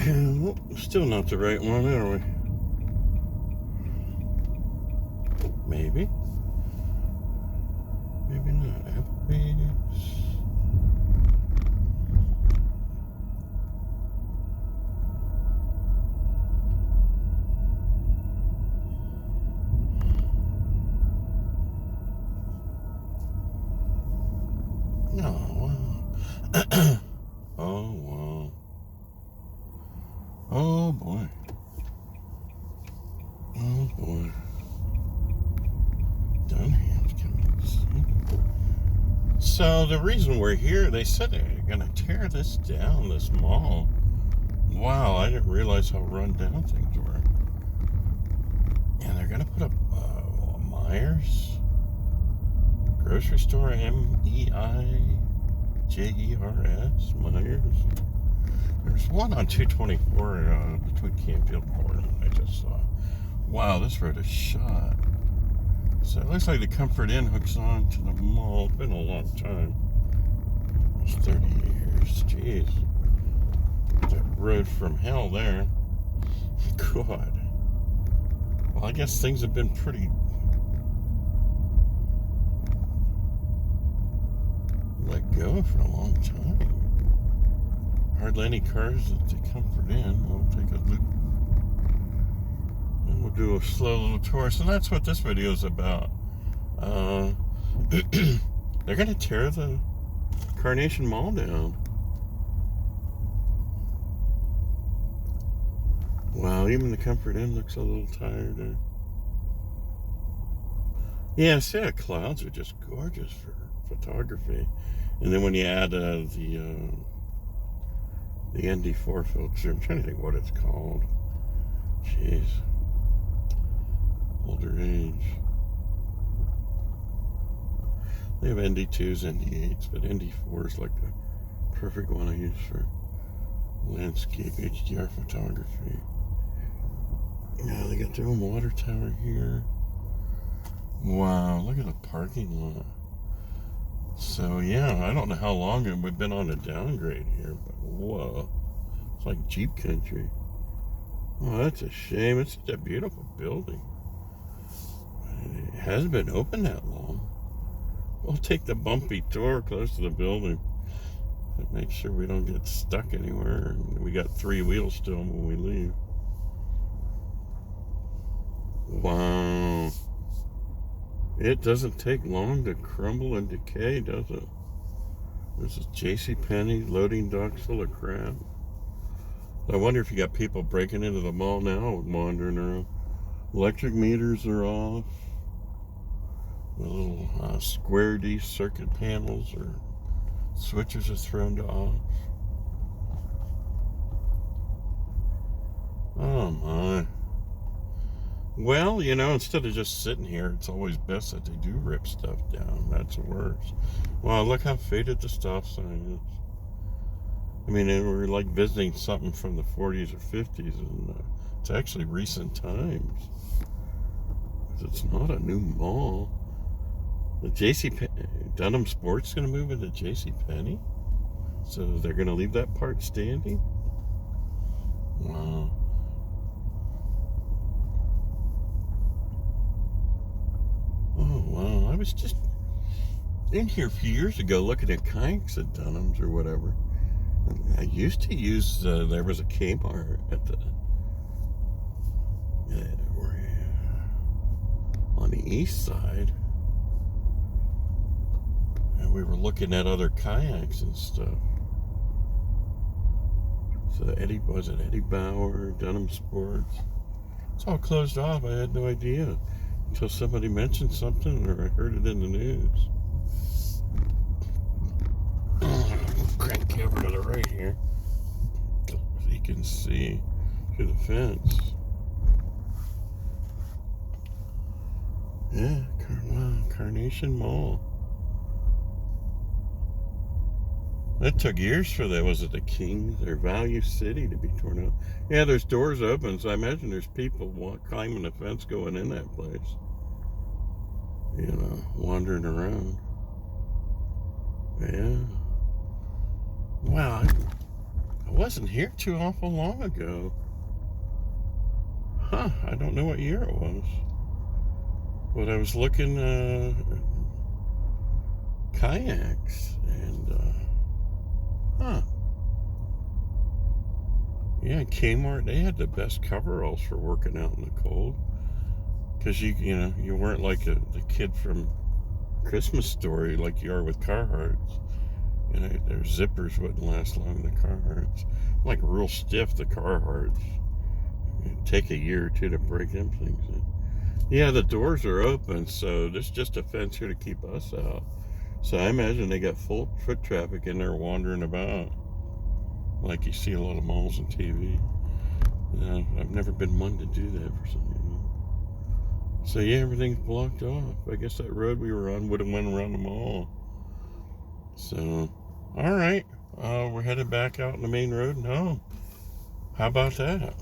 Well, still not the right one, are we? Maybe. Maybe not. Applebee's. Oh, wow. Oh, boy. Oh, boy. Dunham's coming. So, the reason we're here, they said they're going to tear this down, this mall. Wow, I didn't realize how run down things were. And they're going to put up Myers grocery store, MEIJERS, Myers. There's one on 224 between Canfield and Portland I just saw. Wow, this road is shot. So it looks like the Comfort Inn hooks on to the mall. It's been a long time. Almost 30 years. Jeez. That road from hell there. God. Well, I guess things have been pretty let go for a long time. Hardly any cars at the Comfort Inn. We'll take a loop. And we'll do a slow little tour. So that's what this video is about. They're going to tear the Carnation Mall down. Wow, even the Comfort Inn looks a little tired there. Yeah, see, the clouds are just gorgeous for photography. And then when you add the ND4 filter, I'm trying to think what it's called. Jeez. Older age. They have ND2s, ND8s, but ND4 is like the perfect one I use for landscape HDR photography. Yeah, they got their own water tower here. Wow, look at the parking lot. So, yeah, I don't know how long we've been on a downgrade here, but whoa. It's like Jeep country. Oh, that's a shame. It's such a beautiful building. It hasn't been open that long. We'll take the bumpy tour close to the building and make sure we don't get stuck anywhere. We got 3 wheels still when we leave. Wow. It doesn't take long to crumble and decay, does it? This is JCPenney loading docks full of crap. I wonder if you got people breaking into the mall now, wandering around. Electric meters are off. The little square D circuit panels or switches are thrown to off. Oh my. Well, you know, instead of just sitting here, it's always best that they do rip stuff down. That's worse. Wow, look how faded the stop sign is. I mean, we're like visiting something from the 40s or 50s, and it's actually recent times. It's not a new mall. The Dunham Sports going to move into JCPenney? So they're going to leave that part standing? Wow. Oh, wow. I was just in here a few years ago looking at kayaks at Dunham's or whatever. I used to use, there was a Kmart at the, on the east side. And we were looking at other kayaks and stuff. So Eddie Bauer, Dunham Sports. It's all closed off. I had no idea until somebody mentioned something or I heard it in the news. Crank over to the right here so you can see through the fence. Yeah, Carnation Mall. It took years for that. Was it the Kings or Value City to be torn out? Yeah, there's doors open, so I imagine there's people climbing the fence going in that place. You know, wandering around. Yeah. Wow. I wasn't here too awful long ago. Huh, I don't know what year it was. But I was looking kayaks and yeah, Kmart, they had the best coveralls for working out in the cold. Because you weren't like the kid from Christmas Story like you are with Carhartts. Their zippers wouldn't last long in the Carhartts. Like real stiff, the Carhartts. It'd take a year or two to break them things in. Yeah, the doors are open, so there's just a fence here to keep us out. So I imagine they got full foot traffic in there wandering about, like you see a lot of malls on TV. I've never been one to do that for some reason. So yeah, everything's blocked off. I guess that road we were on would have went around the mall. So, all right, we're headed back out on the main road now. How about that?